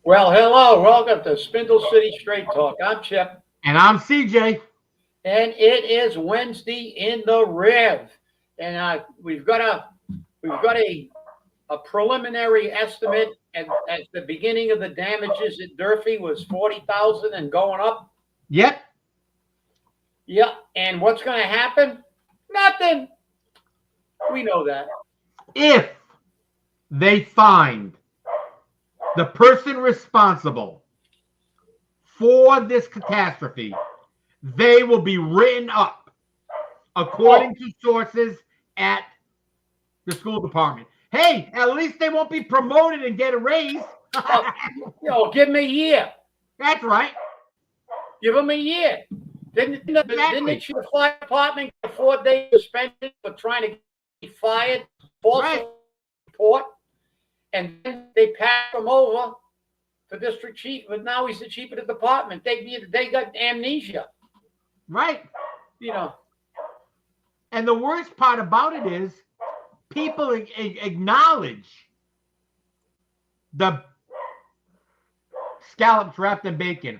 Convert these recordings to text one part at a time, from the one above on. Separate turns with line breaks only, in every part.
Well, hello, welcome to Spindle City Straight Talk. I'm Chip,
And I'm CJ.
and it is Wednesday in the Rev, and we've got a preliminary estimate at the beginning of the damages at Durfee was 40,000 and going up.
Yep.
Yeah, and what's going to happen? Nothing. We know that.
If they find the person responsible for this catastrophe, they will be written up according to sources at the school department. Hey, at least they won't be promoted and get a raise.
Give them a year.
That's right.
Give them a year. Didn't
Exactly.
the fire department get a 4-day suspension for trying to get fired? False
Right.
report, and then they passed him over for district chief, but now he's the chief of the department. They got amnesia,
Right.
you know.
And the worst part about it is people acknowledge the scallops wrapped in bacon.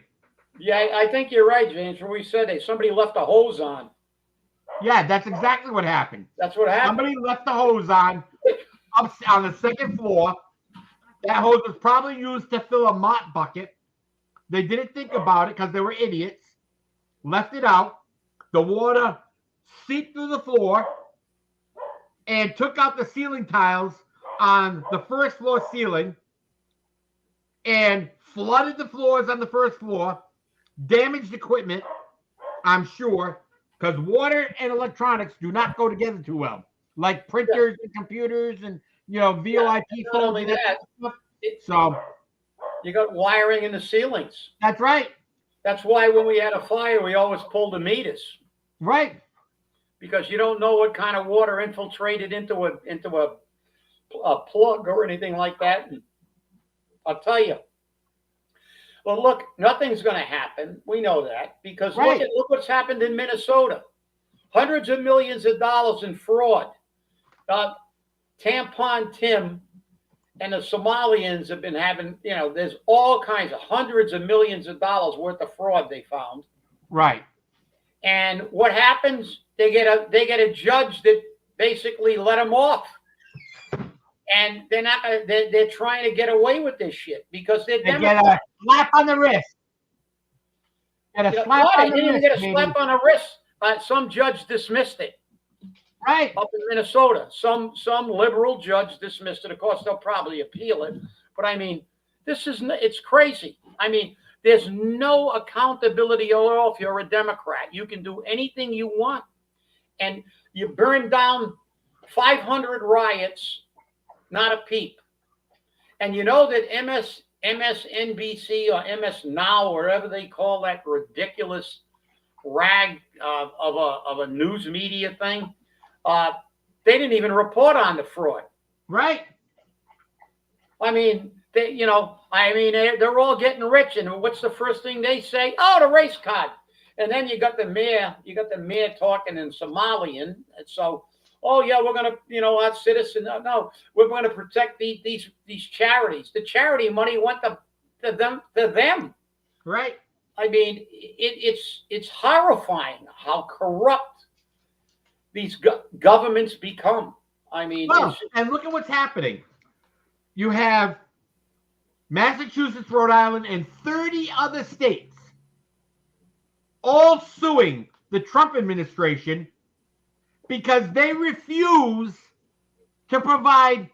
Yeah, I think you're right, James. When we said somebody left a hose on.
Yeah, that's exactly what happened.
That's what happened.
Somebody left the hose on up on the second floor. That hose was probably used to fill a mop bucket. They didn't think about it because they were idiots. Left it out. The water seeped through the floor and took out the ceiling tiles on the first floor ceiling and flooded the floors on the first floor, damaged equipment, I'm sure, because water and electronics do not go together too well, like printers and computers and VoIP
Not
phones.
only
And
that,
stuff. So
you got wiring in the ceilings.
that's right.
That's why when we had a fire, we always pulled the meters.
Right.
Because you don't know what kind of water infiltrated into a plug or anything like that. And I'll tell you. Well, look, nothing's going to happen. We know that because
Right.
look what's happened in Minnesota. Hundreds of millions of dollars in fraud. Tampon Tim and the Somalians have been having, there's all kinds of hundreds of millions of dollars worth of fraud they found.
Right.
And what happens? They get a judge that basically let them off, and they're trying to get away with this shit because they're
They get
Democrats.
a slap on the wrist. Get a slap
They
on the
didn't even
wrist.
get a slap on the wrist. Some judge dismissed it
Right.
up in Minnesota. Some liberal judge dismissed it. Of course, they'll probably appeal it. But I mean, it's crazy. I mean, there's no accountability at all if you're a Democrat. You can do anything you want. And you burn down 500 riots, not a peep. And you know that MSNBC or MS Now, or whatever they call that ridiculous rag of a news media thing, they didn't even report on the fraud.
Right.
I mean, they're all getting rich, and what's the first thing they say? Oh, the race card. And then you got the mayor talking in Somalian. And so, oh yeah, we're gonna, our citizens. No, we're going to protect these charities. The charity money went to them.
Right.
I mean, it's horrifying how corrupt these governments become. I mean,
and look at what's happening. You have Massachusetts, Rhode Island, and 30 other states all suing the Trump administration because they refuse to provide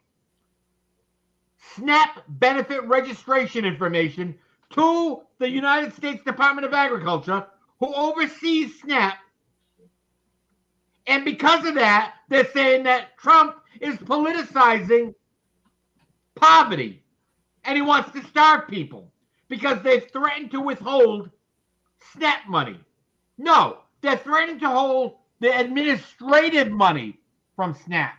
SNAP benefit registration information to the United States Department of Agriculture, who oversees SNAP. And because of that, they're saying that Trump is politicizing poverty and he wants to starve people because they've threatened to withhold SNAP money. No, they're threatening to hold the administrative money from SNAP.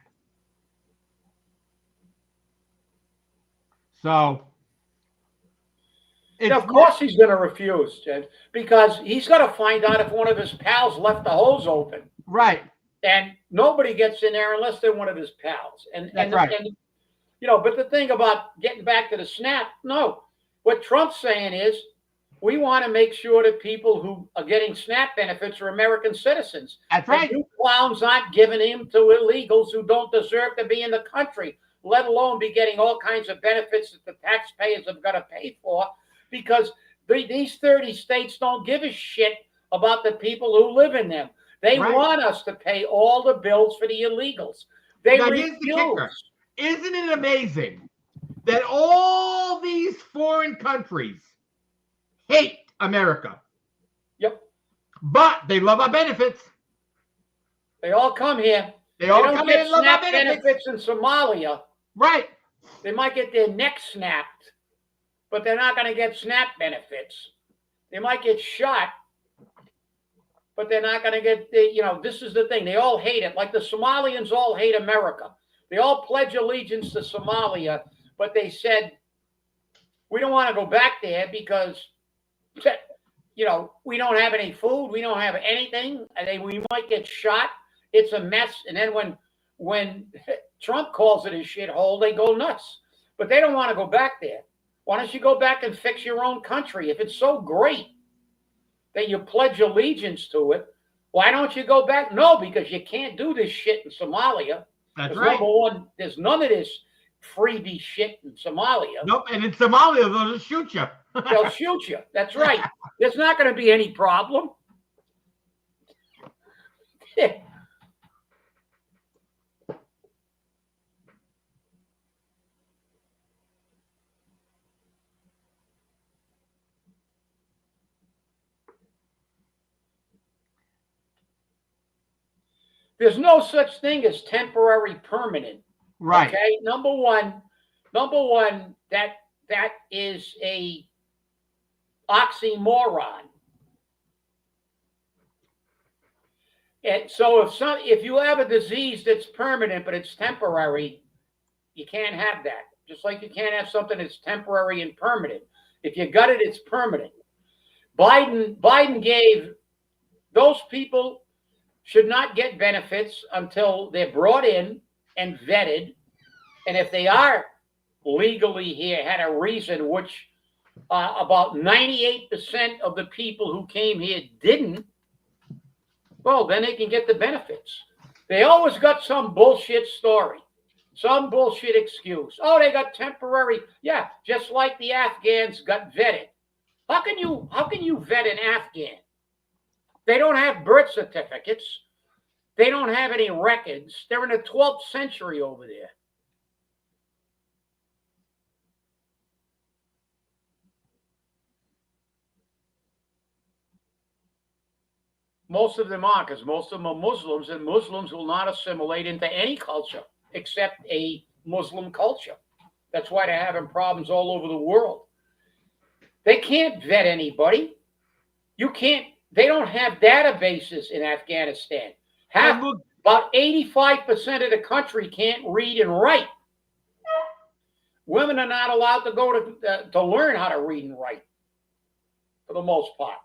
So,
of course he's going to refuse, Jed, because he's got to find out if one of his pals left the hose open.
Right.
And nobody gets in there unless they're one of his pals. And
right.
But the thing about getting back to the SNAP, no, What Trump's saying is, we want to make sure that people who are getting SNAP benefits are American citizens.
That's right.
And you clowns aren't giving them to illegals who don't deserve to be in the country, let alone be getting all kinds of benefits that the taxpayers have got to pay for, because these 30 states don't give a shit about the people who live in them. They want us to pay all the bills for the illegals. They refuse.
Here's the kicker. Isn't it amazing that all these foreign countries hate America?
Yep.
But they love our benefits.
They all come here.
They all
don't
come
get
in and love our
SNAP
benefits
in Somalia.
Right.
They might get their neck snapped, but they're not going to get SNAP benefits. They might get shot, but they're not going to get this is the thing. They all hate it. Like the Somalians all hate America. They all pledge allegiance to Somalia, but they said, we don't want to go back there because, we don't have any food. We don't have anything. And we might get shot. It's a mess. And then when Trump calls it a shithole, they go nuts. But they don't want to go back there. Why don't you go back and fix your own country? If it's so great that you pledge allegiance to it, why don't you go back? No, because you can't do this shit in Somalia.
That's right.
Number one, there's none of this freebie shit in Somalia.
Nope, and in Somalia, they'll just shoot you.
They'll shoot you. That's right. There's not going to be any problem. There's no such thing as temporary permanent.
Right.
Okay. Number one, that is a oxymoron. And so if you have a disease that's permanent but it's temporary, you can't have that. Just like you can't have something that's temporary and permanent. If you got it, it's permanent. Biden gave those people should not get benefits until they're brought in and vetted. And if they are legally here, had a reason, which about 98% of the people who came here didn't, well, then they can get the benefits. They always got some bullshit story, some bullshit excuse. Oh, they got temporary. Yeah, just like the Afghans got vetted. How can you vet an Afghan? They don't have birth certificates. They don't have any records. They're in the 12th century over there. Most of them are, because most of them are Muslims, and Muslims will not assimilate into any culture except a Muslim culture. That's why they're having problems all over the world. They can't vet anybody. They don't have databases in Afghanistan. About 85% of the country can't read and write. Women are not allowed to go to learn how to read and write, for the most part.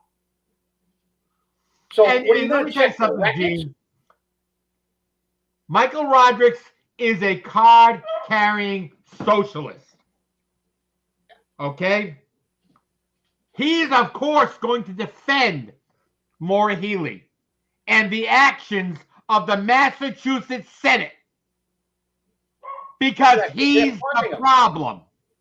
So
let me tell you something, Gene. Michael Rodriguez is a card-carrying socialist. Okay? He's, of course, going to defend Maura Healey and the actions of the Massachusetts Senate because he's the problem.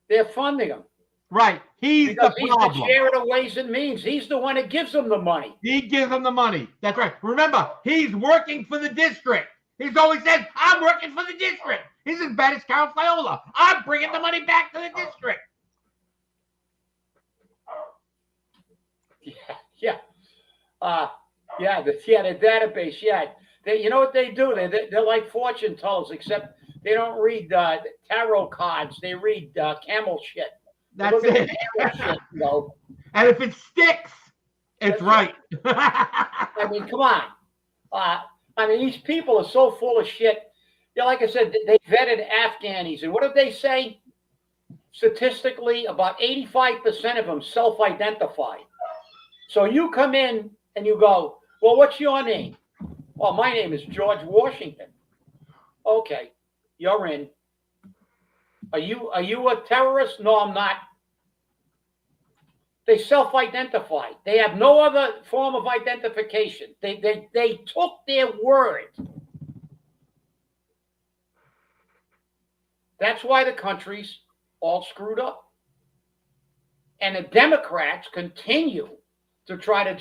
They're funding him.
Right. He's the problem.
He's the chair of the Ways and Means. He's the one that gives them the money.
He gives them the money. That's right. Remember, he's working for the district. He's always said, I'm working for the district. He's as bad as Carol Fiola. I'm bringing the money back to the district.
The database. Yeah, you know what they do? They're like fortune tellers, except they don't read tarot cards. They read camel shit.
That's it.
Shit,
and if it sticks, it's right.
I mean, come on. These people are so full of shit. Yeah, like I said, they vetted Afghanis, and what did they say? Statistically, about 85% of them self-identify. So you come in and you go, well, what's your name? Well, my name is George Washington. Okay, you're in. Are you a terrorist? No, I'm not. They self-identify. They have no other form of identification. They took their word. That's why the country's all screwed up. And the Democrats continue to try to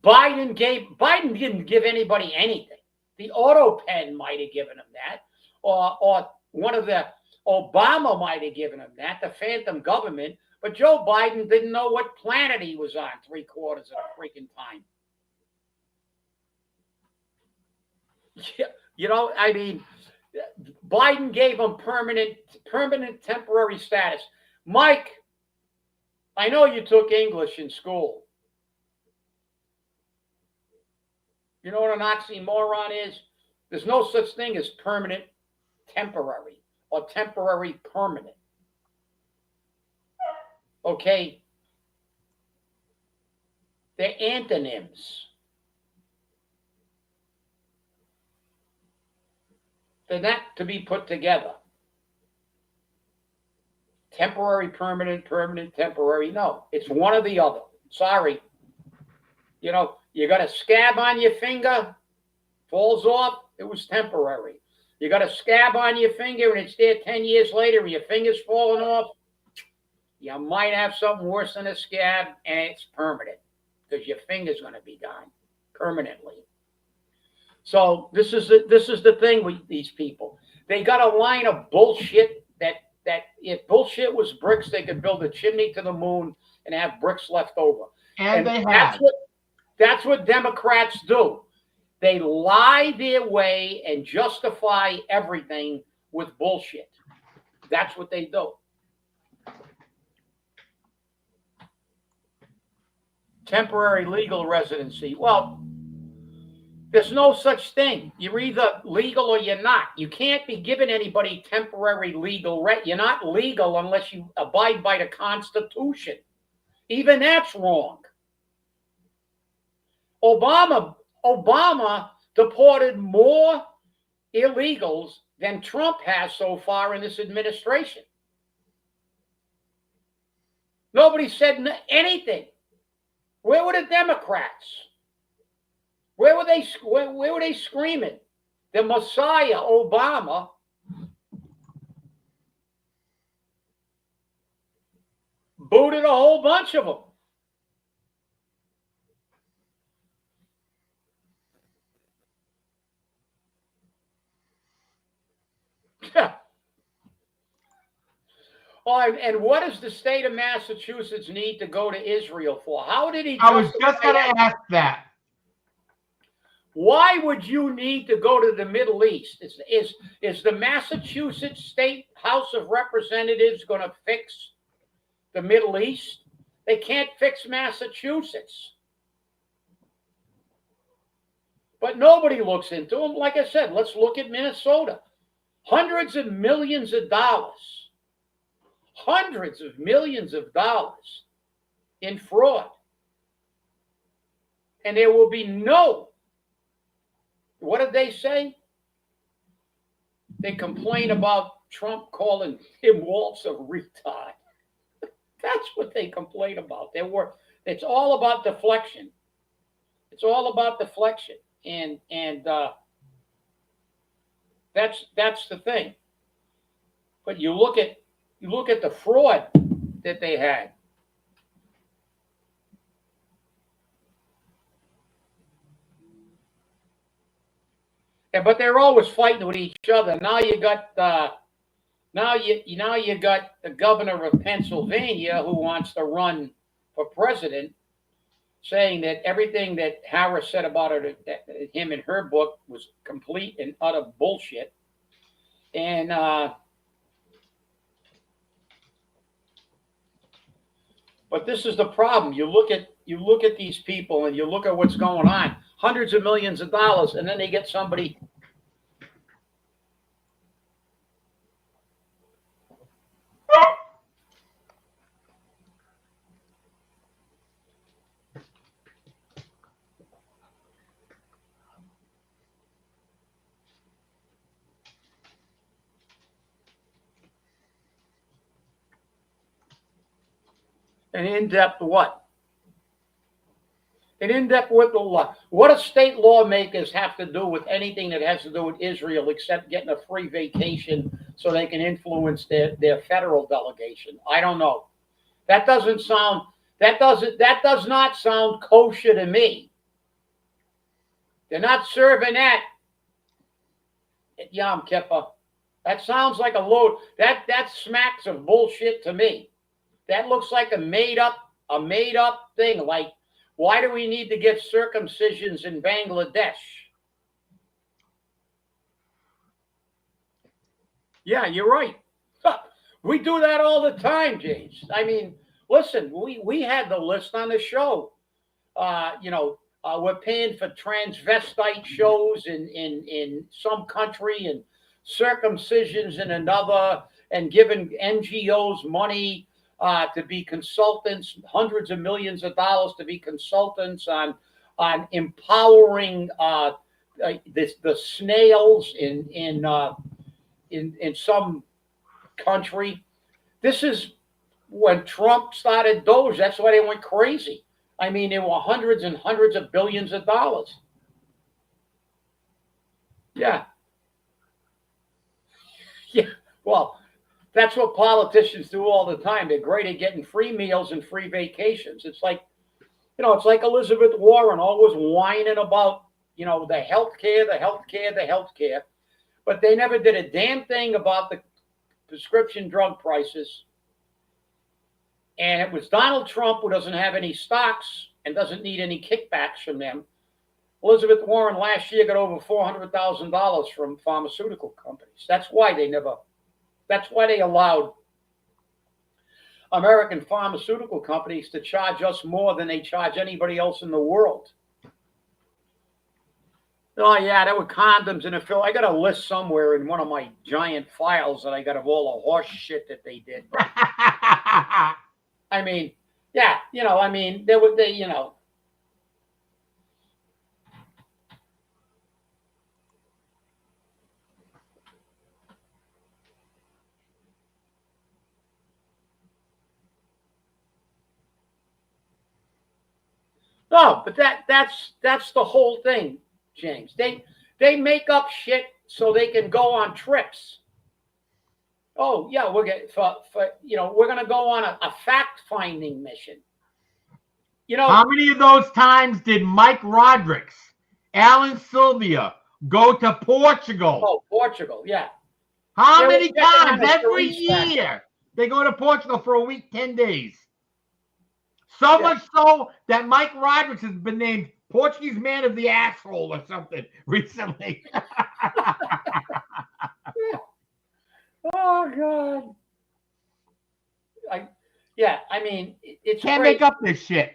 Biden didn't give anybody anything. The auto pen might have given him that, or one of the Obama might have given him that, the phantom government. But Joe Biden didn't know what planet he was on 3/4 of the freaking time. Yeah, I mean, Biden gave him permanent temporary status. Mike, I know you took English in school. You know what an oxymoron is? There's no such thing as permanent temporary or temporary permanent. Okay? They're antonyms. They're not to be put together. Temporary, permanent, temporary. No, it's one or the other. Sorry. You got a scab on your finger, falls off, it was temporary. You got a scab on your finger and it's there 10 years later and your finger's falling off, you might have something worse than a scab and it's permanent because your finger's going to be gone permanently. So this is the thing with these people. They got a line of bullshit that if bullshit was bricks, they could build a chimney to the moon and have bricks left over.
And they have.
That's what Democrats do. They lie their way and justify everything with bullshit. That's what they do. Temporary legal residency. Well, there's no such thing. You're either legal or you're not. You can't be giving anybody temporary legal You're not legal unless you abide by the Constitution. Even that's wrong. Obama deported more illegals than Trump has so far in this administration. Nobody said anything. Where were the Democrats? Where were they screaming? The Messiah, Obama, booted a whole bunch of them. And what does the state of Massachusetts need to go to Israel for? How did he?
I was just going to ask that.
Why would you need to go to the Middle East? Is the Massachusetts State House of Representatives going to fix the Middle East? They can't fix Massachusetts. But nobody looks into them. Like I said, let's look at Minnesota. Hundreds of millions of dollars in fraud. And there will be what did they say? They complain about Trump calling Tim Walz a retard. That's what they complain about. It's all about deflection. It's all about deflection. And that's the thing. But you look at the fraud that they had. But they're always fighting with each other. Now you got you got the governor of Pennsylvania who wants to run for president, saying that everything that Harris said about him in her book was complete and utter bullshit. And but this is the problem. You look at these people and you look at what's going on. Hundreds of millions of dollars, and then they get somebody. An in-depth what? An in-depth with the law. What do state lawmakers have to do with anything that has to do with Israel except getting a free vacation so they can influence their federal delegation? I don't know. That does not sound kosher to me. They're not serving that at Yom Kippur. That sounds like a load. That smacks of bullshit to me. That looks like a made up thing. Like, why do we need to get circumcisions in Bangladesh? Yeah, you're right. We do that all the time, James. I mean, listen, we had the list on the show. We're paying for transvestite shows in some country and circumcisions in another, and giving NGOs money to be consultants, hundreds of millions of dollars to be consultants on empowering the snails in some country. This is when Trump started Doge. That's why they went crazy. I mean, there were hundreds and hundreds of billions of dollars. Yeah. Yeah. Well, that's what politicians do all the time. They're great at getting free meals and free vacations. It's like, it's like Elizabeth Warren always whining about, the healthcare. But they never did a damn thing about the prescription drug prices. And it was Donald Trump, who doesn't have any stocks and doesn't need any kickbacks from them. Elizabeth Warren last year got over $400,000 from pharmaceutical companies. That's why they allowed American pharmaceutical companies to charge us more than they charge anybody else in the world. Oh, yeah, there were condoms in a film. I got a list somewhere in one of my giant files that I got of all the horse shit that they did. I mean, yeah, they. No, but that's the whole thing, James. They make up shit so they can go on trips. Oh yeah, we're going to go on a fact-finding mission.
How many of those times did Mike Rodrigues, Alan Sylvia go to Portugal?
Oh, Portugal, yeah.
How many times every year they go to Portugal for a week, 10 days? So much so that Mike Rodrigues has been named Portuguese Man of the Asshole or something recently.
Oh God! I mean, it's
can't
crazy.
Make up this shit.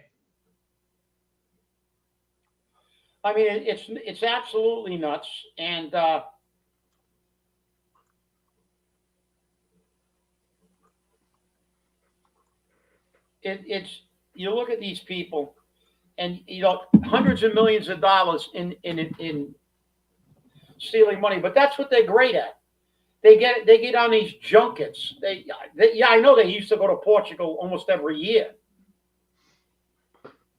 I mean, it's absolutely nuts, and it's you look at these people, and hundreds of millions of dollars in stealing money, but that's what they're great at. They get on these junkets. I know they used to go to Portugal almost every year.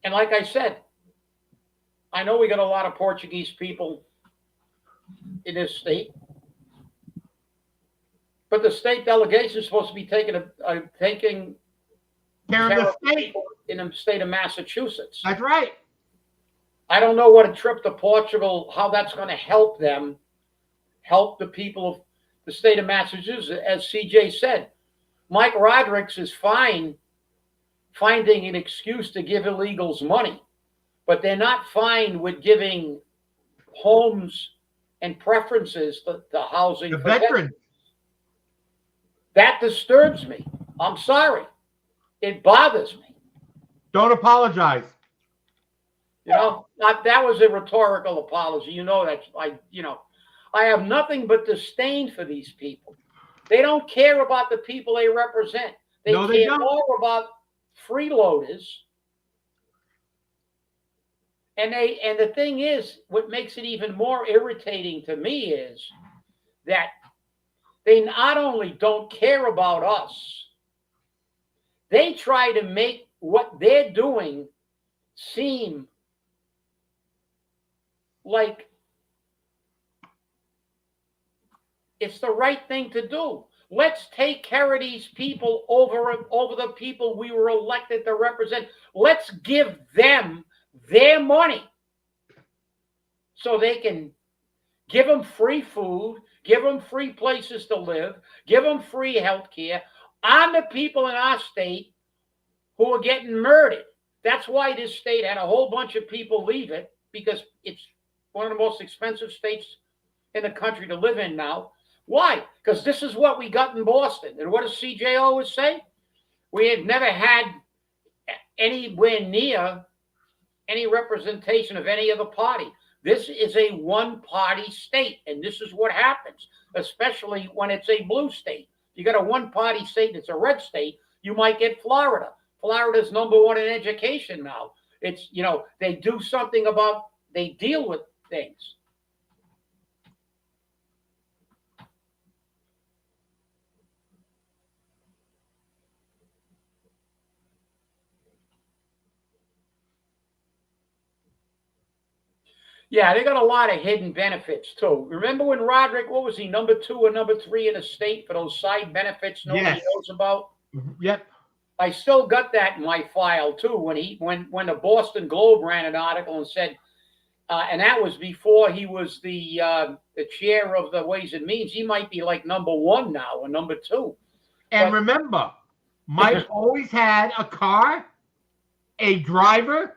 And like I said, I know we got a lot of Portuguese people in this state, but the state delegation is supposed to be taking care of the state in the state of Massachusetts.
That's right.
I don't know what a trip to Portugal, how that's going to help them, help the people of the state of Massachusetts. As CJ said, Mike Rodrigues is fine finding an excuse to give illegals money, but they're not fine with giving homes and preferences to housing
the
for
veterans.
That disturbs me. I'm sorry. It bothers me.
Don't apologize.
That was a rhetorical apology. I have nothing but disdain for these people. They don't care about the people they represent. They care more about freeloaders. And the thing is, what makes it even more irritating to me is that they not only don't care about us, they try to make what they're doing seem like it's the right thing to do. Let's take care of these people over the people we were elected to represent. Let's give them their money so they can give them free food, give them free places to live, give them free health care on the people in our state who are getting murdered. That's why this state had a whole bunch of people leave it, because it's one of the most expensive states in the country to live in now. Why? Because this is what we got in Boston. And what does CJ always say? We had never had anywhere near any representation of any other party. This is a one-party state, and this is what happens, especially when it's a blue state. You got a one-party state, it's a red state, you might get Florida. Florida's #1 in education now. It's, they do something about, they deal with things. Yeah, they got a lot of hidden benefits too. Remember when Roderick, what was he, #2 or #3 in the state for those side benefits nobody knows about?
Yep.
I still got that in my file too. When the Boston Globe ran an article and said, and that was before he was the chair of the Ways and Means. He might be like #1 now or #2.
And remember, Mike always had a car, a driver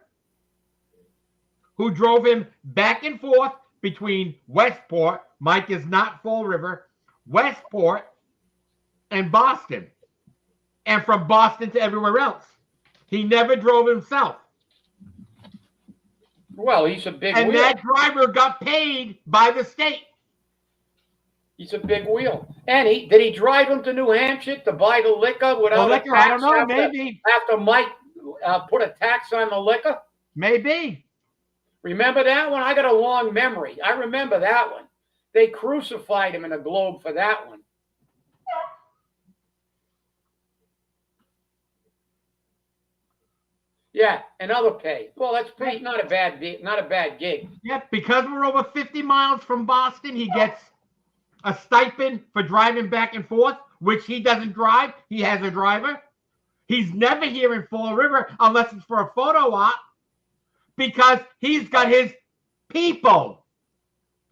who drove him back and forth between Westport, Mike is not Fall River, Westport, and Boston. And from Boston to everywhere else. He never drove himself.
Well, he's a big wheel.
And that driver got paid by the state.
He's a big wheel. And did he drive him to New Hampshire to buy the liquor without a tax?
I don't know, maybe.
After Mike put a tax on the liquor?
Maybe.
Remember that one? I got a long memory. I remember that one. They crucified him in a Globe for that one. Yeah, and other pay. Well, that's pretty not a bad gig.
Yeah, because we're over 50 miles from Boston, he gets a stipend for driving back and forth, which he doesn't drive. He has a driver. He's never here in Fall River unless it's for a photo op, because he's got his people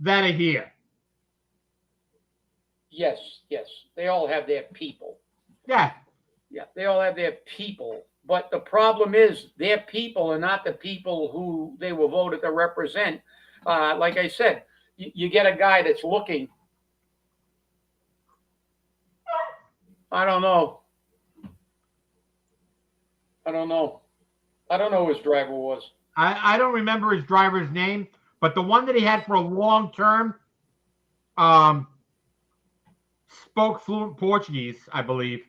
that are here.
Yes. They all have their people.
Yeah,
they all have their people. But the problem is their people are not the people who they were voted to represent. Like I said, you get a guy that's looking. I don't know. I don't know who his driver was.
I don't remember his driver's name, but the one that he had for a long term spoke fluent Portuguese, I believe.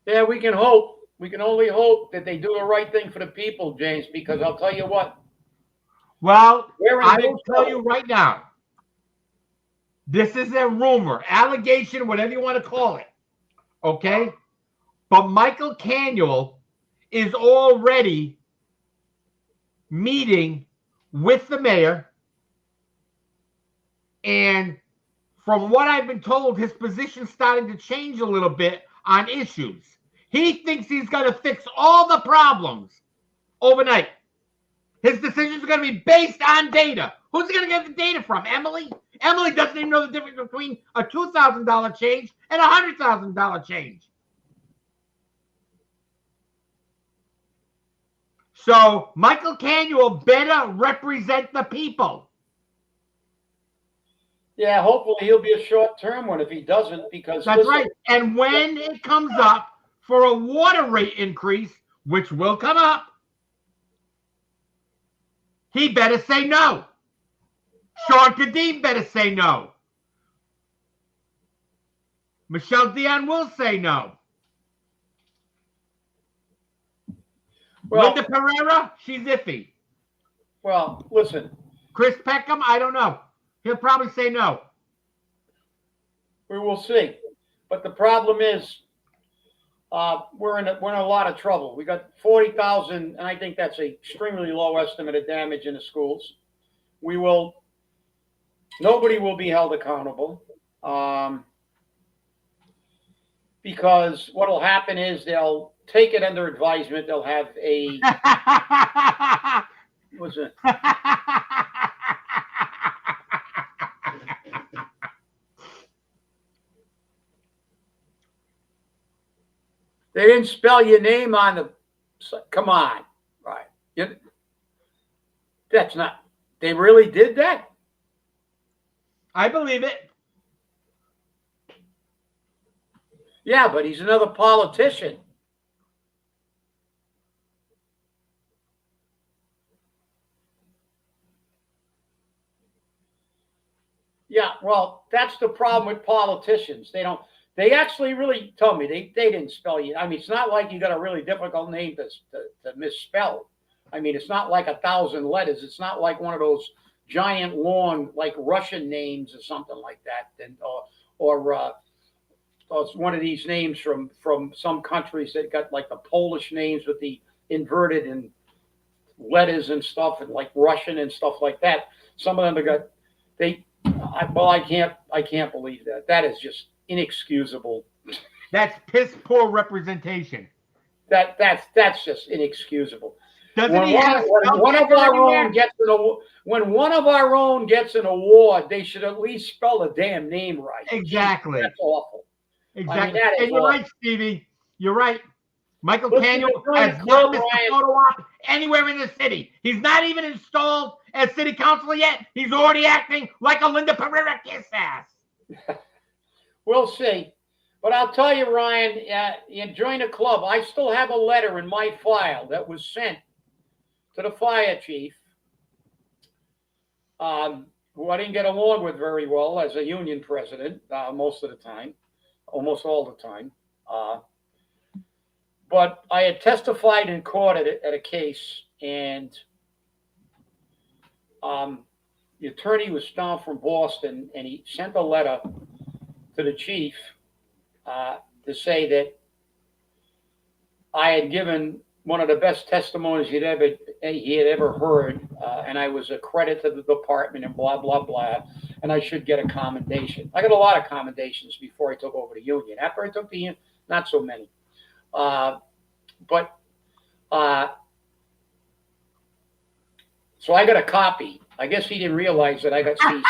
Yeah, we can hope. We can only hope that they do the right thing for the people, James, because I'll tell you what.
Well, I will tell you right now. This is a rumor, allegation, whatever you want to call it. Okay? But Michael Canuel is already meeting with the mayor. And from what I've been told, his position's starting to change a little bit on issues. He thinks he's going to fix all the problems overnight. His decisions are going to be based on data. Who's he going to get the data from? Emily? Emily doesn't even know the difference between a $2,000 change and a $100,000 change. So Michael Canuel better represent the people.
Yeah, hopefully he'll be a short-term one if he doesn't, because
that's right. And when it comes up for a water rate increase, which will come up, he better say no. Sean Kadeem better say no. Michelle Dion will say no.
Well,
Linda Pereira, she's iffy.
well, listen.
Chris Peckham, I don't know. He'll probably say no.
We will see. But the problem is, we're in a lot of trouble. We got 40,000, and I think that's a extremely low estimate of damage in the schools. Nobody will be held accountable, because what will happen is they'll take it under advisement. They'll have a what's it? They didn't spell your name on the. Come on, right? That's not. They really did that?
I believe it.
Yeah, but he's another politician. Yeah, well, that's the problem with politicians. They actually really told me they didn't spell you. I mean, it's not like you got a really difficult name to misspell. I mean, it's not like 1,000 letters. It's not like one of those giant, long, like Russian names or something like that. Or it's one of these names from some countries that got like the Polish names with the inverted and letters and stuff, and like Russian and stuff like that. Some of them have got I can't believe that. That is just inexcusable.
That's piss poor representation.
That's just inexcusable.
When
one of our own gets an award, they should at least spell the damn name right.
Exactly.
That's awful.
Exactly.
I mean,
and you're
awful.
Right, Stevie. You're right. Michael Daniel has not missed a photo op anywhere in the city. He's not even installed as city councilor yet. He's already acting like a Linda Pereira kiss ass.
We'll see. But I'll tell you, Ryan, you join the club. I still have a letter in my file that was sent to the fire chief, who I didn't get along with very well as a union president most of the time, almost all the time. But I had testified in court at a case, and the attorney was down from Boston, and he sent a letter to the chief to say that I had given one of the best testimonies he had ever heard, and I was a credit to the department and blah, blah, blah, and I should get a commendation. I got a lot of commendations before I took over the union. After I took the union, not so many. So I got a copy. I guess he didn't realize that I got CC.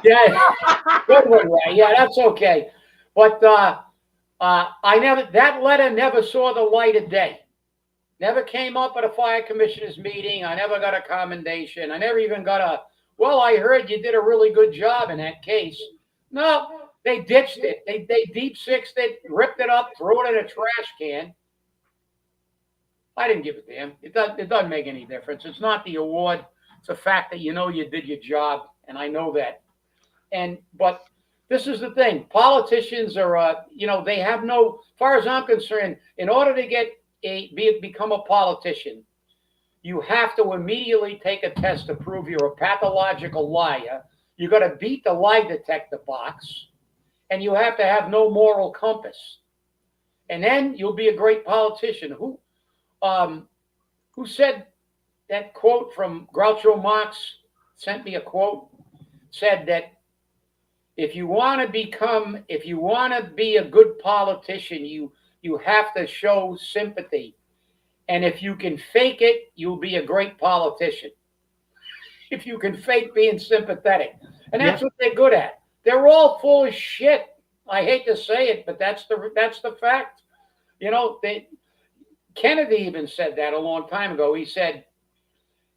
Yeah, good one, Ray. Yeah, that's okay. But that letter never saw the light of day. Never came up at a fire commissioners meeting. I never got a commendation. I never even got well, I heard you did a really good job in that case. No, they ditched it. They deep sixed it, ripped it up, threw it in a trash can. I didn't give a damn. It doesn't make any difference. It's not the award. It's the fact that you did your job, and I know that. But this is the thing. Politicians are, they have no, as far as I'm concerned, in order to become a politician, you have to immediately take a test to prove you're a pathological liar. You got to beat the lie detector box, and you have to have no moral compass. And then you'll be a great politician. Who said that quote from Groucho Marx? Sent me a quote. Said that if you want to be a good politician, you have to show sympathy. And if you can fake it, you'll be a great politician. If you can fake being sympathetic. And that's what they're good at. They're all full of shit. I hate to say it, but that's the fact. Kennedy even said that a long time ago. He said,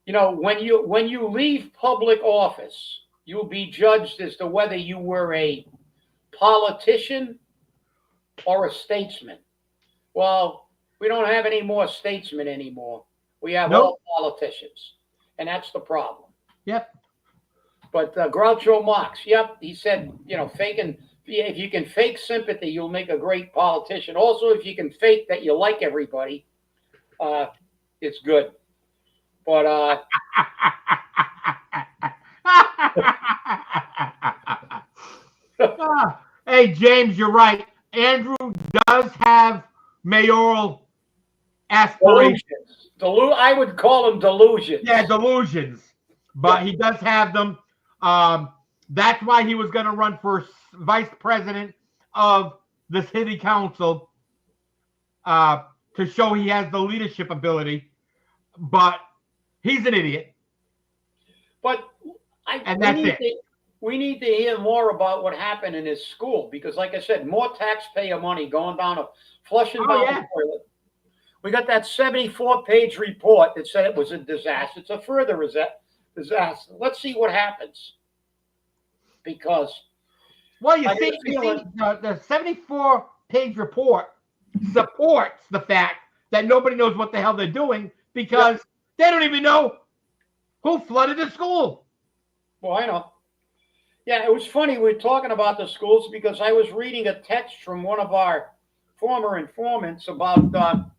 when you leave public office, you'll be judged as to whether you were a politician or a statesman. Well, we don't have any more statesmen anymore. We have all politicians, and that's the problem.
Yep.
But Groucho Marx, he said, faking if you can fake sympathy, you'll make a great politician. Also, if you can fake that you like everybody, it's good. But
hey, James, you're right. Andrew does have mayoral aspirations.
I would call them delusions.
Yeah, delusions. But he does have them. That's why he was going to run for vice president of the city council to show he has the leadership ability. But he's an idiot.
But we need to hear more about what happened in his school because, like I said, more taxpayer money going down flushing down the toilet. We got that 74-page report that said it was a disaster. It's a further disaster. Let's see what happens. Because,
well, you see, the 74-page report supports the fact that nobody knows what the hell they're doing because they don't even know who flooded the school.
Well, I know. Yeah, it was funny. We were talking about the schools because I was reading a text from one of our former informants about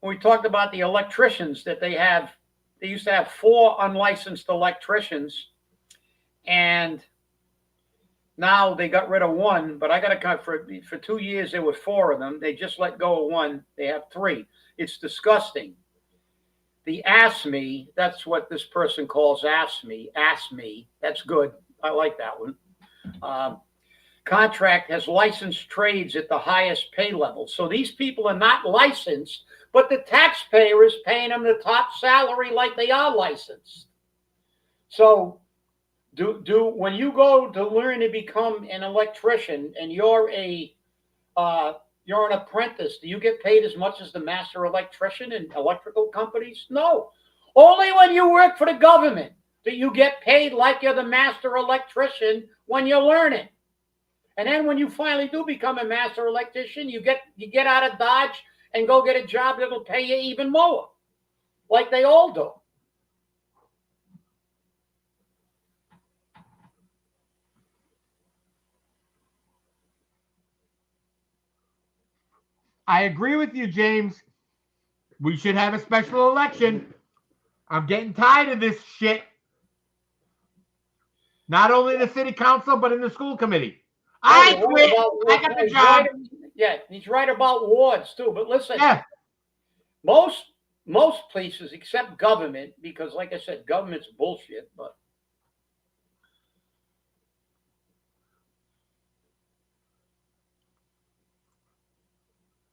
we talked about the electricians that they have. They used to have 4 unlicensed electricians, and now they got rid of 1. But I got to cut for 2 years. There were 4 of them. They just let go of 1. They have 3. It's disgusting. The ASME, that's what this person calls ASME. ASME, that's good. I like that one. Contract has licensed trades at the highest pay level. So these people are not licensed, but the taxpayer is paying them the top salary like they are licensed. So when you go to learn to become an electrician and you're an apprentice, do you get paid as much as the master electrician in electrical companies? No. Only when you work for the government do you get paid like you're the master electrician when you're learning. And then when you finally do become a master electrician, you get out of Dodge and go get a job that'll pay you even more, like they all do.
I agree with you, James. We should have a special election. I'm getting tired of this shit. Not only in the city council, but in the school committee. I quit. I got the job.
He's right about wards too. But listen, most places except government, because like I said, government's bullshit. But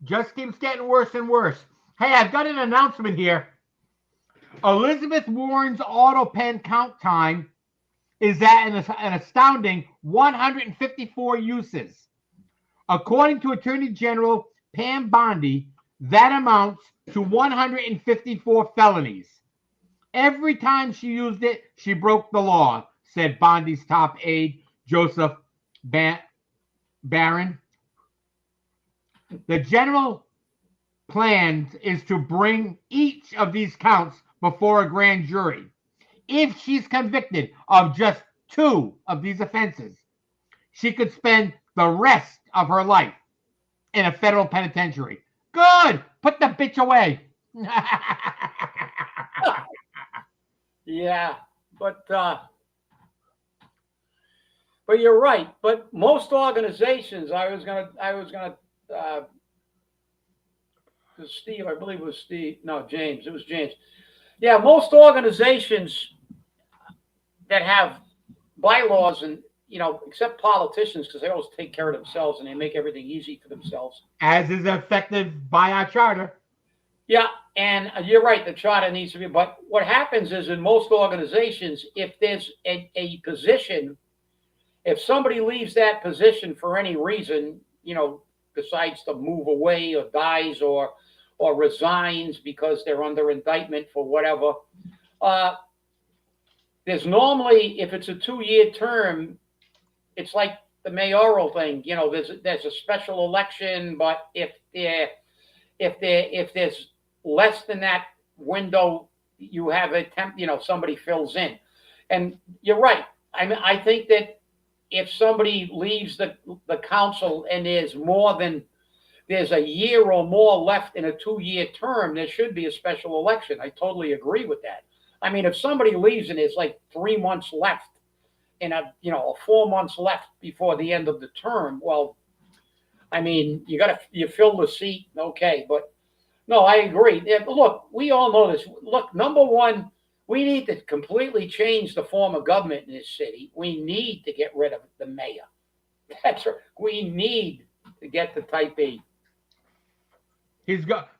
just keeps getting worse and worse. Hey, I've got an announcement here. Elizabeth Warren's auto pen count time is at an astounding 154 uses. According to Attorney General Pam Bondi, that amounts to 154 felonies. Every time she used it, she broke the law, said Bondi's top aide, Joseph Barron. The general plan is to bring each of these counts before a grand jury. If she's convicted of just 2 of these offenses, she could spend the rest of her life in a federal penitentiary. Good. Put the bitch away.
Yeah, but you're right. But most organizations, Steve, I believe it was Steve. No, James. It was James. Yeah, most organizations that have bylaws and, except politicians, because they always take care of themselves and they make everything easy for themselves.
As is effective by our charter.
Yeah, and you're right. The charter needs to be. But what happens is in most organizations, if there's a position, if somebody leaves that position for any reason, decides to move away or dies or resigns because they're under indictment for whatever, there's normally, if it's a 2-year term, it's like the mayoral thing. There's a special election, but if there's less than that window, you have somebody fills in. And you're right. I mean, I think that if somebody leaves the council and there's a year or more left in a 2-year term, there should be a special election. I totally agree with that. I mean, if somebody leaves and there's like 3 months left and 4 months left before the end of the term, well, I mean, you fill the seat, okay, but no, I agree. Yeah, look, we all know this. Look, number one, we need to completely change the form of government in this city. We need to get rid of the mayor. That's right. We need to get the type E.
He's got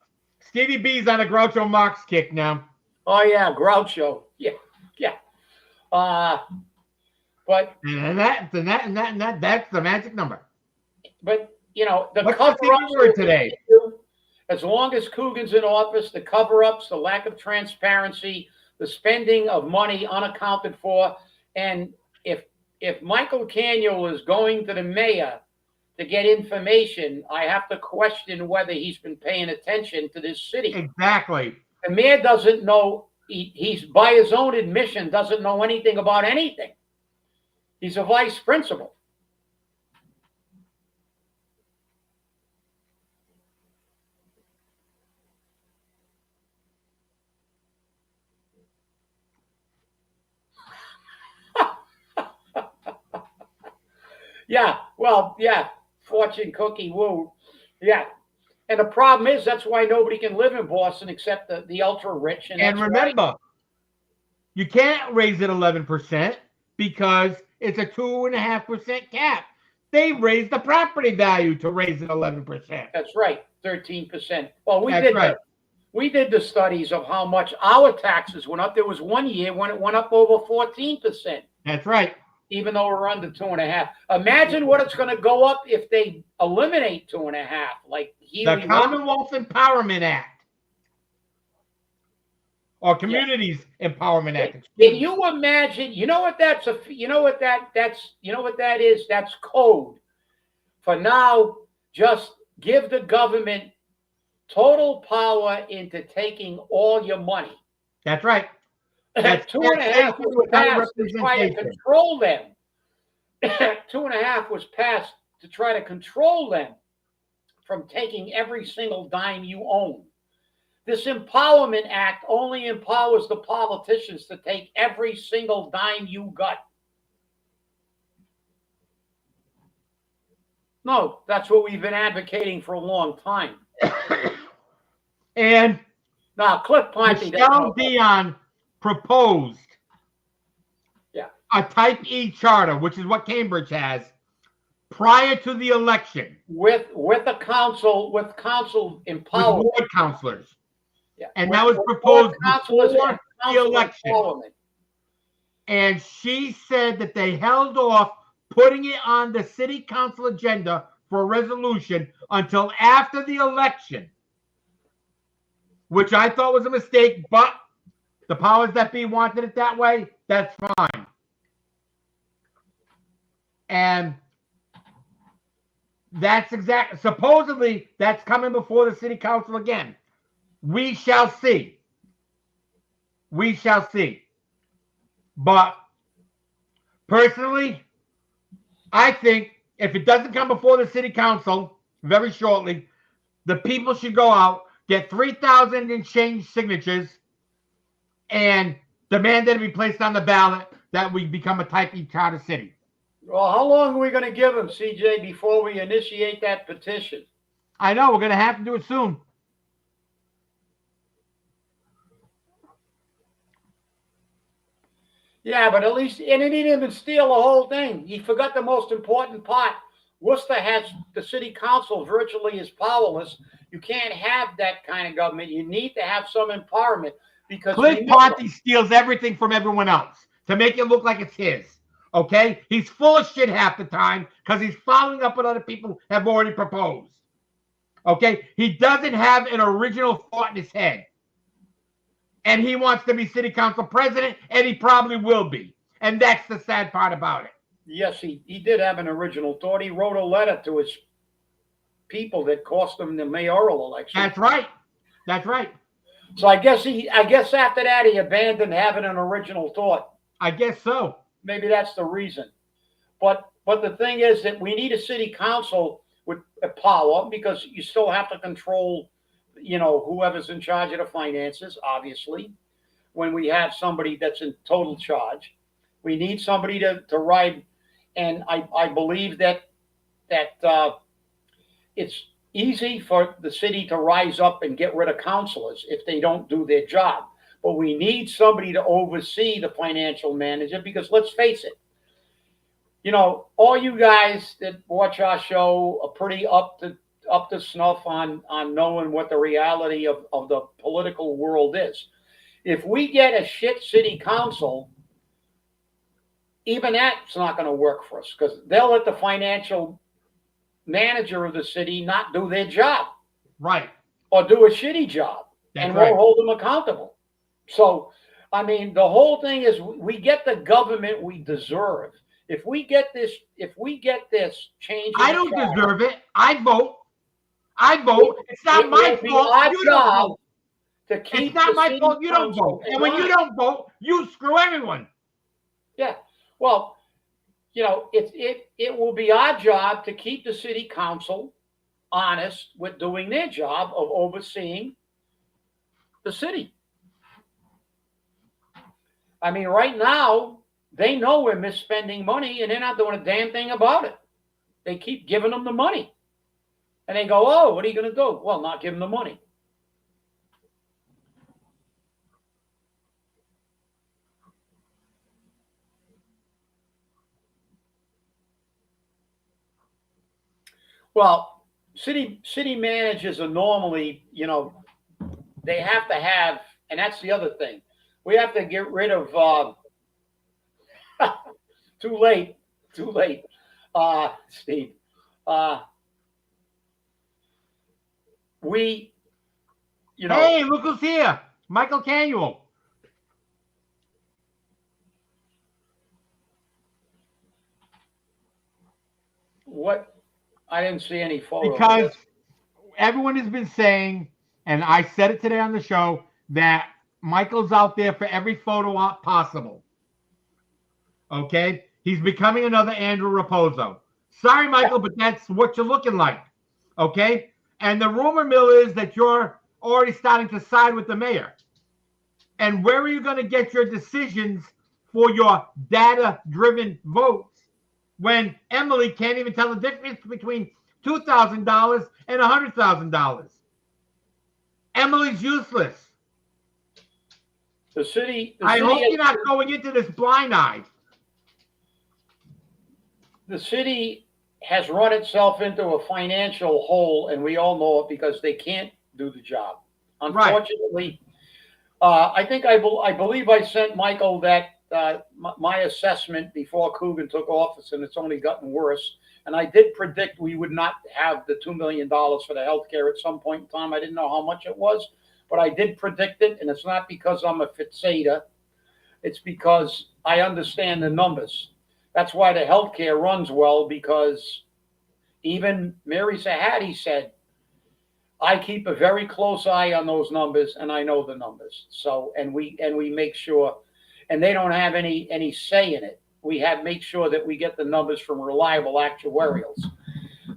Stevie B's on a Groucho Marx kick now.
Oh yeah, Groucho. Yeah, yeah. But
that's the magic number.
But the
What's
cover-ups
the word today?
As long as Coogan's in office, the cover-ups, the lack of transparency, the spending of money unaccounted for, and if Michael Canuel is going to the mayor to get information, I have to question whether he's been paying attention to this city.
Exactly.
The mayor doesn't know. He's by his own admission doesn't know anything about anything. He's a vice principal. Yeah, well, yeah, fortune cookie, woo. Yeah. And the problem is that's why nobody can live in Boston except the ultra rich.
And remember, you can't raise it 11% because it's a 2.5% cap. They raised the property value to raise it 11%.
That's right, 13%. Well, we did the studies of how much our taxes went up. There was 1 year when it went up over 14%.
That's right.
Even though we're under 2.5. Imagine what it's going to go up if they eliminate 2.5. Like
the Commonwealth Empowerment Act or Communities Empowerment Act.
Can you imagine? You know what that is? That's code for now. Just give the government total power into taking all your money.
That's right.
That's 2.5 was passed to try to control them. 2.5 was passed to try to control them from taking every single dime you own. This Empowerment Act only empowers the politicians to take every single dime you got. No, that's what we've been advocating for a long time.
And
now, Cliff Ponte.
Michelle Dion proposed a Type E charter, which is what Cambridge has, prior to the election.
With a council, with council empowerment.
With ward councilors.
Yeah.
And that was proposed before the election. And she said that they held off putting it on the city council agenda for a resolution until after the election, which I thought was a mistake, but the powers that be wanted it that way. That's fine. And that's supposedly that's coming before the city council again. We shall see. We shall see. But personally, I think if it doesn't come before the city council very shortly, the people should go out, get 3,000 and change signatures, and demand that it be placed on the ballot that we become a Type E charter city.
Well, how long are we going to give them, CJ, before we initiate that petition?
I know. We're going to have to do it soon.
Yeah, but at least, and he didn't even steal the whole thing. He forgot the most important part. Worcester has the city council virtually is powerless. You can't have that kind of government. You need to have some empowerment because
Cliff Ponte steals everything from everyone else to make it look like it's his. Okay? He's full of shit half the time because he's following up what other people have already proposed. Okay? He doesn't have an original thought in his head. And he wants to be city council president, and he probably will be. And that's the sad part about it.
Yes, he did have an original thought. He wrote a letter to his people that cost him the mayoral election.
That's right. That's right.
So I guess after that he abandoned having an original thought.
I guess so.
Maybe that's the reason. But But the thing is that we need a city council with a power, because you still have to control, whoever's in charge of the finances, obviously. When we have somebody that's in total charge, we need somebody to ride. And I believe that it's easy for the city to rise up and get rid of councilors if they don't do their job. But we need somebody to oversee the financial manager, because let's face it, all you guys that watch our show are pretty up to snuff on knowing what the reality of the political world is. If we get a shit city council, even that's not going to work for us, because they'll let the financial manager of the city not do their job.
Right.
Or do a shitty job.
That's
and
right.
We'll hold them accountable. So, I mean, the whole thing is we get the government we deserve. If we get this change,
I don't deserve it. I vote. It's not my fault. You don't vote.
To keep
it's not my fault. You don't vote. And when you don't vote, you screw everyone.
Yeah. Well, it will be our job to keep the city council honest with doing their job of overseeing the city. I mean, right now, they know we're misspending money, and they're not doing a damn thing about it. They keep giving them the money. And they go, oh, what are you going to do? Well, not give them the money. Well, city managers are normally, they have to have, and that's the other thing. We have to get rid of, too late, Steve.
Hey, look who's here. Michael Canuel.
What? I didn't see any photos.
Because everyone has been saying, and I said it today on the show, that Michael's out there for every photo op possible. Okay? He's becoming another Andrew Raposo. Sorry, Michael, but that's what you're looking like. Okay? And the rumor mill is that you're already starting to side with the mayor. And where are you going to get your decisions for your data-driven votes when Emily can't even tell the difference between $2,000 and $100,000? Emily's useless.
I
hope you're not going into this blind-eyed.
The city has run itself into a financial hole, and we all know it, because they can't do the job. Unfortunately, right. I believe I sent Michael that my assessment before Coogan took office, and it's only gotten worse. And I did predict we would not have the $2 million for the healthcare at some point in time. I didn't know how much it was, but I did predict it, and it's not because I'm a fixator. It's because I understand the numbers. That's why the healthcare runs well, because even Mary Sahadi said, I keep a very close eye on those numbers, and I know the numbers. So, and we make sure, and they don't have any say in it. We make sure that we get the numbers from reliable actuarials.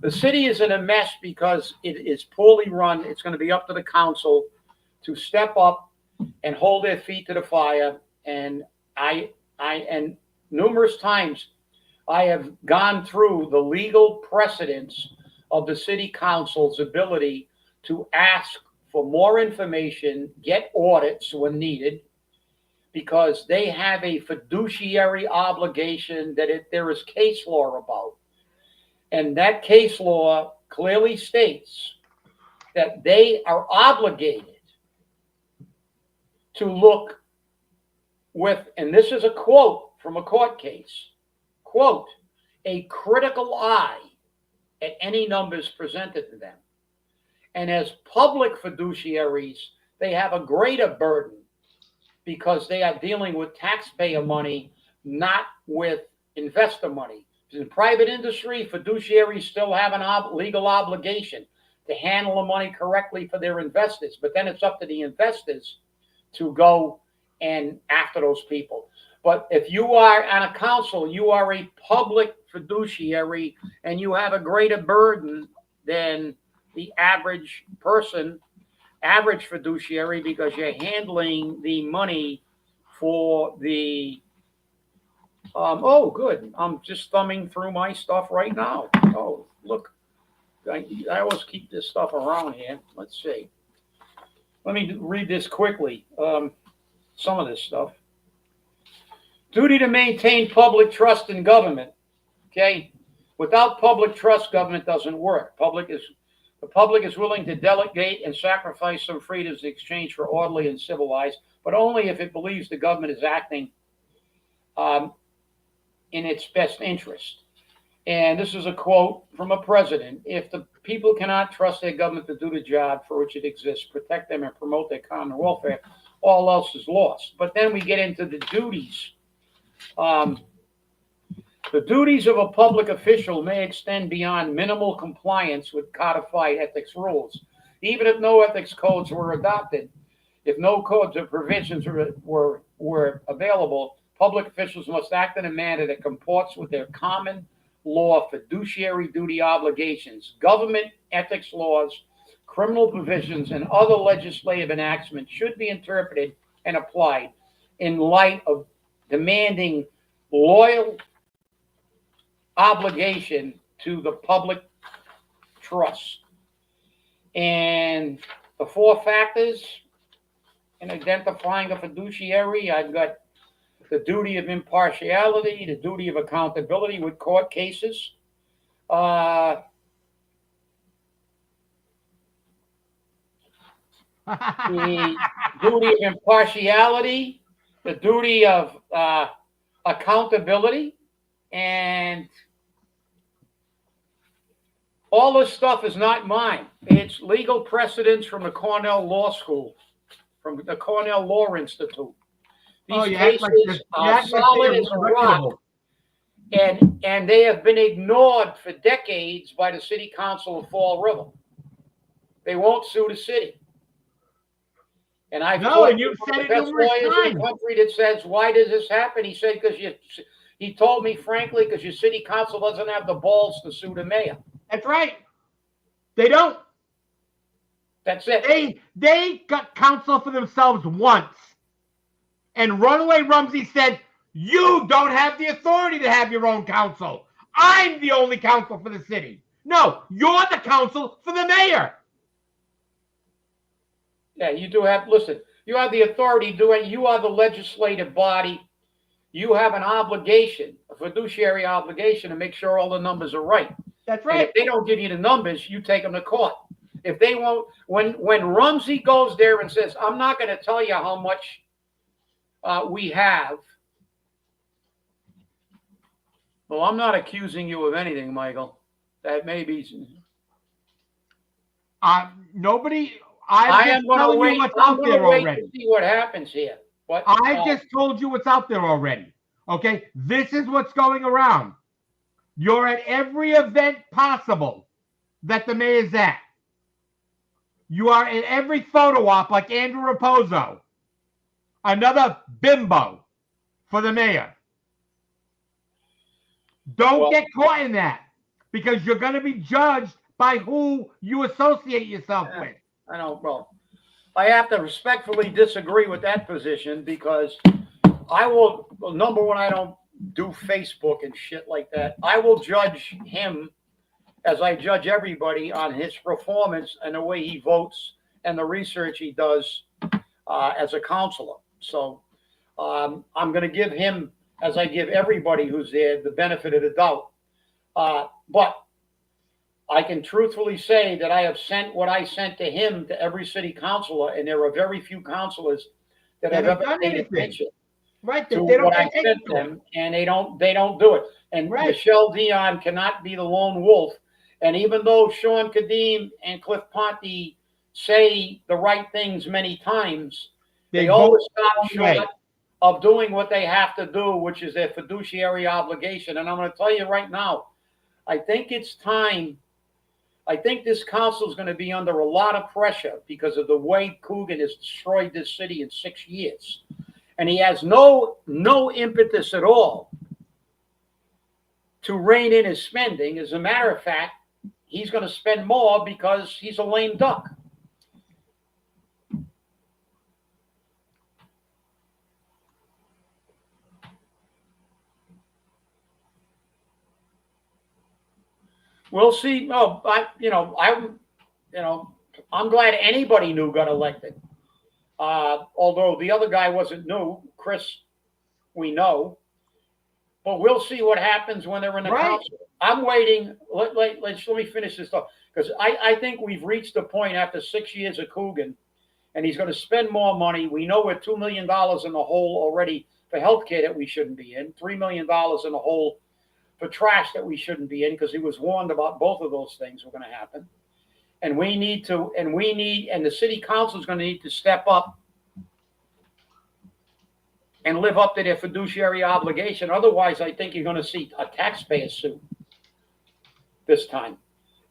The city is in a mess because it is poorly run. It's going to be up to the council to step up and hold their feet to the fire. And and numerous times I have gone through the legal precedents of the city council's ability to ask for more information, get audits when needed, because they have a fiduciary obligation that there is case law about. And that case law clearly states that they are obligated to look with, and this is a quote from a court case, quote, a critical eye at any numbers presented to them. And as public fiduciaries, they have a greater burden because they are dealing with taxpayer money, not with investor money. In private industry, fiduciaries still have a legal obligation to handle the money correctly for their investors. But then it's up to the investors to go and after those people. But if you are on a council, you are a public fiduciary and you have a greater burden than the average person, average fiduciary, because you're handling the money for the oh, good. I'm just thumbing through my stuff right now. Oh, look. I always keep this stuff around here. Let's see. Let me read this quickly. Some of this stuff. Duty to maintain public trust in government. Okay? Without public trust, government doesn't work. The public is willing to delegate and sacrifice some freedoms in exchange for orderly and civilized, but only if it believes the government is acting in its best interest. And this is a quote from a president. If the people cannot trust their government to do the job for which it exists, protect them and promote their common welfare, all else is lost. But then we get into the duties. The duties of a public official may extend beyond minimal compliance with codified ethics rules. Even if no ethics codes were adopted, if no codes or provisions were available, public officials must act in a manner that comports with their common law fiduciary duty obligations. Government ethics laws, criminal provisions, and other legislative enactments should be interpreted and applied in light of demanding loyal obligation to the public trust. And the 4 factors in identifying a fiduciary, I've got the duty of impartiality, the duty of accountability with court cases, the duty of impartiality, the duty of accountability, and all this stuff is not mine. It's legal precedents from the Cornell Law School, from the Cornell Law Institute. These cases are solid as a rock, and they have been ignored for decades by the City Council of Fall River. They won't sue the city. And I've
and you've said it
best
numerous
lawyers
times
in the country that says, why does this happen? He said, he told me frankly, because your city council doesn't have the balls to sue the mayor.
That's right. They don't.
That's it.
They got counsel for themselves once. And Runaway Rumsey said, you don't have the authority to have your own counsel. I'm the only counsel for the city. No, you're the counsel for the mayor.
Yeah, you do have, listen, you have the authority to do it. You are the legislative body. You have an obligation, a fiduciary obligation, to make sure all the numbers are right.
That's right.
And if they don't give you the numbers, you take them to court. If they won't, when Rumsey goes there and says, I'm not going to tell you how much we have. Well, I'm not accusing you of anything, Michael. That may be.
Nobody.
I am going to wait.
What's
I'm
out
going
there
to wait
already.
to see what happens here. But
I just told you what's out there already. Okay, this is what's going around. You're at every event possible that the mayor's at. You are at every photo op like Andrew Raposo. Another bimbo for the mayor. Don't get caught in that, because you're going to be judged by who you associate yourself with.
I know, bro. I have to respectfully disagree with that position, because I will, number one, I don't do Facebook and shit like that. I will judge him as I judge everybody on his performance and the way he votes and the research he does as a counselor. So I'm going to give him, as I give everybody who's there, the benefit of the doubt. But I can truthfully say that I have sent what I sent to him to every city councilor, and there are very few councilors that have ever paid attention to what I sent them, and they don't do it. And Michelle Dion cannot be the lone wolf. And even though Sean Kadim and Cliff Ponte say the right things many times, they always stop short of doing what they have to do, which is their fiduciary obligation. And I'm going to tell you right now, I think it's time. I think this council is going to be under a lot of pressure because of the way Coogan has destroyed this city in 6 years. And he has no impetus at all to rein in his spending. As a matter of fact, he's going to spend more because he's a lame duck. We'll see. Oh, I'm glad anybody new got elected. Although the other guy wasn't new, Chris, we know. But we'll see what happens when they're in the council. I'm waiting. Let me finish this stuff, because I think we've reached a point after 6 years of Coogan, and he's going to spend more money. We know we're $2 million in the hole already for healthcare that we shouldn't be in, $3 million in the hole for trash that we shouldn't be in, because he was warned about both of those things were going to happen. And the city council is going to need to step up and live up to their fiduciary obligation. Otherwise, I think you're going to see a taxpayer suit this time.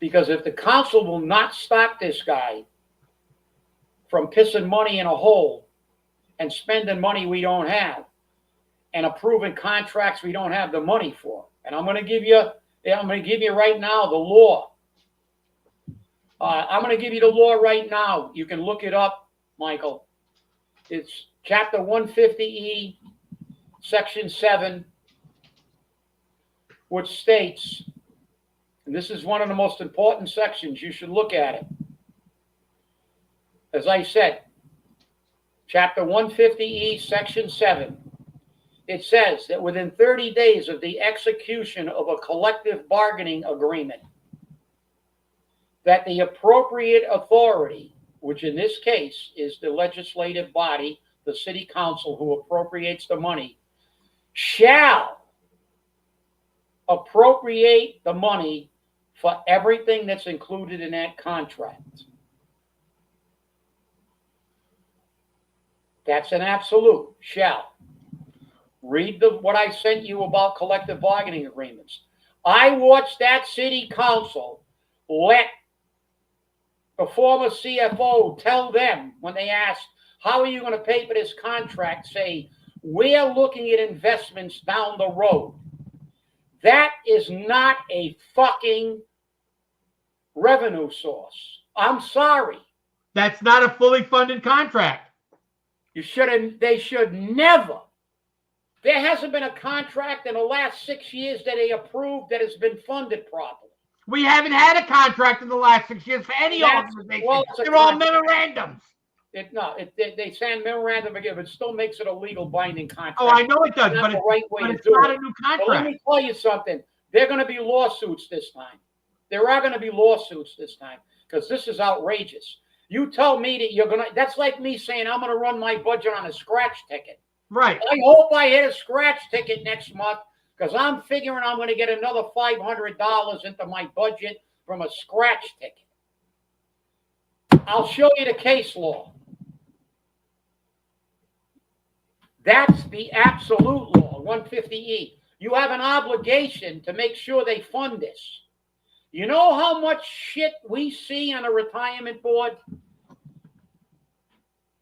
Because if the council will not stop this guy from pissing money in a hole and spending money we don't have and approving contracts we don't have the money for, and I'm going to give you right now the law. I'm going to give you the law right now. You can look it up, Michael. It's Chapter 150E, Section 7, which states, and this is one of the most important sections, you should look at it. As I said, Chapter 150E, Section 7, it says that within 30 days of the execution of a collective bargaining agreement, that the appropriate authority, which in this case is the legislative body, the city council who appropriates the money, shall appropriate the money for everything that's included in that contract. That's an absolute, shall. Read what I sent you about collective bargaining agreements. I watched that city council let the former CFO tell them when they asked, how are you going to pay for this contract? Say, we're looking at investments down the road. That is not a fucking revenue source. I'm sorry.
That's not a fully funded contract.
They should never. There hasn't been a contract in the last 6 years that they approved that has been funded properly.
We haven't had a contract in the last 6 years for any organization.
Well,
they're all memorandums.
They send memorandum again, but it still makes it a legal binding contract.
Oh, I know it does, but it's not a new contract.
But let me tell you something. There are going to be lawsuits this time. There are going to be lawsuits this time because this is outrageous. You tell me that you're going to, that's like me saying I'm going to run my budget on a scratch ticket.
Right.
I hope I hit a scratch ticket next month because I'm figuring I'm going to get another $500 into my budget from a scratch ticket. I'll show you the case law. That's the absolute law, 150E. You have an obligation to make sure they fund this. You know how much shit we see on a retirement board?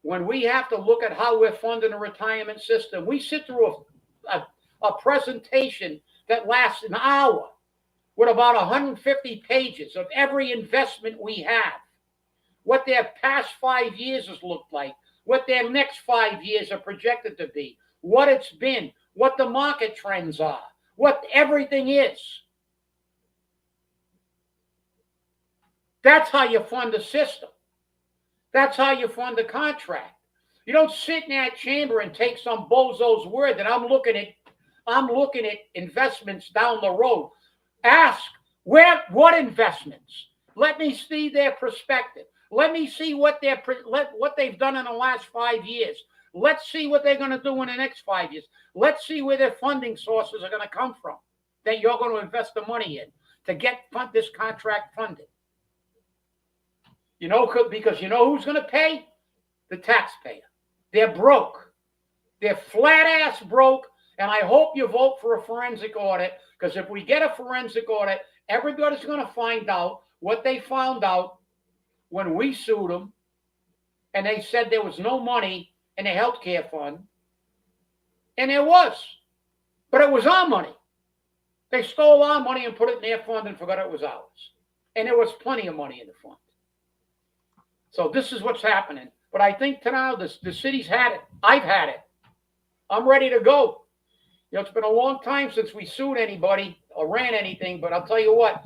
When we have to look at how we're funding a retirement system, we sit through a presentation that lasts an hour with about 150 pages of every investment we have, what their past 5 years has looked like, what their next 5 years are projected to be, what it's been, what the market trends are, what everything is. That's how you fund a system. That's how you fund a contract. You don't sit in that chamber and take some bozo's word that I'm looking at investments down the road. Ask what investments? Let me see their perspective. Let me see what they've done in the last 5 years. Let's see what they're going to do in the next 5 years. Let's see where their funding sources are going to come from that you're going to invest the money in to get this contract funded. You know, because you know who's going to pay? The taxpayer. They're broke. They're flat ass broke. And I hope you vote for a forensic audit, because if we get a forensic audit, everybody's going to find out what they found out when we sued them and they said there was no money in the healthcare fund. And there was. But it was our money. They stole our money and put it in their fund and forgot it was ours. And there was plenty of money in the fund. So this is what's happening. But I think now the city's had it. I've had it. I'm ready to go. You know, it's been a long time since we sued anybody or ran anything, but I'll tell you what,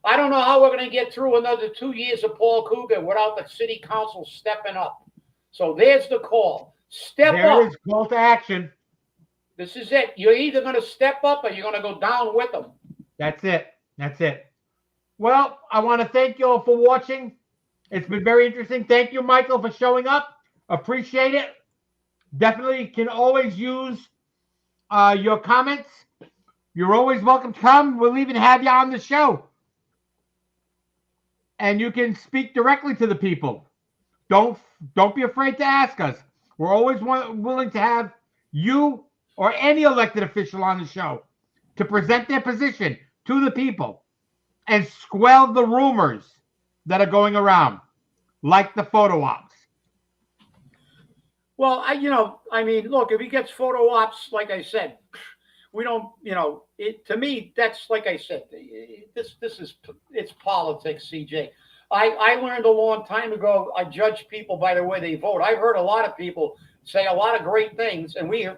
I don't know how we're going to get through another 2 years of Paul Cougar without the city council stepping up. So there's the call. Step up.
There is call to action.
This is it. You're either going to step up or you're going to go down with them.
That's it. That's it. Well, I want to thank you all for watching. It's been very interesting. Thank you, Michael, for showing up. Appreciate it. Definitely can always use your comments. You're always welcome to come. We'll even have you on the show. And you can speak directly to the people. Don't be afraid to ask us. We're always willing to have you or any elected official on the show to present their position to the people and squelch the rumors that are going around, like the photo ops.
Well, I mean, look, if he gets photo ops, like I said, we don't, to me, that's like I said, it's politics, CJ. I learned a long time ago, I judge people by the way they vote. I've heard a lot of people say a lot of great things, and we've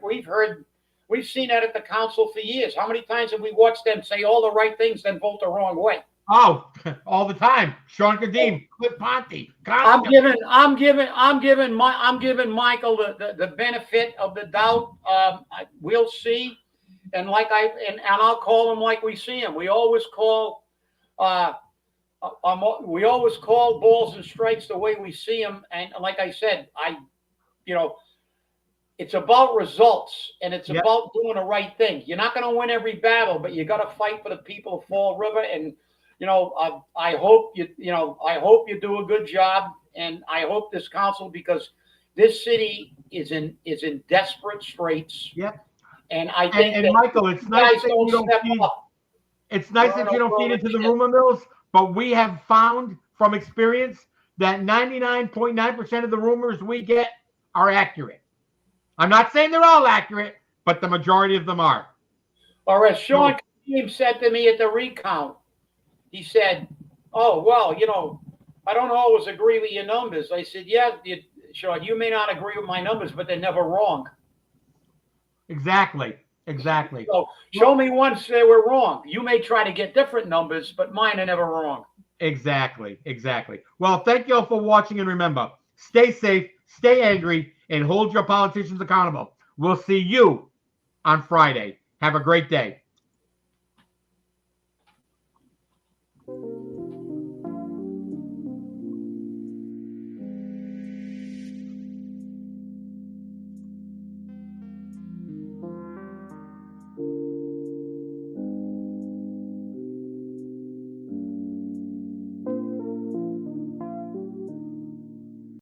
seen that at the council for years. How many times have we watched them say all the right things, then vote the wrong way?
Oh, all the time. Sean Kadim, Cliff Ponte.
I'm giving Michael the benefit of the doubt. We'll see, and I'll call him like we see him. We always call balls and strikes the way we see them. And like I said, it's about results, and it's about doing the right thing. You're not going to win every battle, but you got to fight for the people of Fall River. And I hope you do a good job, and I hope this council, because this city is in desperate straits.
Yep.
And I think
and Michael, it's nice that you don't feed. It's nice that you don't feed into the rumor mills, but we have found from experience that 99.9% of the rumors we get are accurate. I'm not saying they're all accurate, but the majority of them are.
Or as Sean Kadim said to me at the recount, he said, "Oh, well, I don't always agree with your numbers." I said, "Yeah, Sean, you may not agree with my numbers, but they're never wrong."
Exactly.
So show me once they were wrong. You may try to get different numbers, but mine are never wrong.
Exactly. Well, thank you all for watching, and remember, stay safe, stay angry, and hold your politicians accountable. We'll see you on Friday. Have a great day.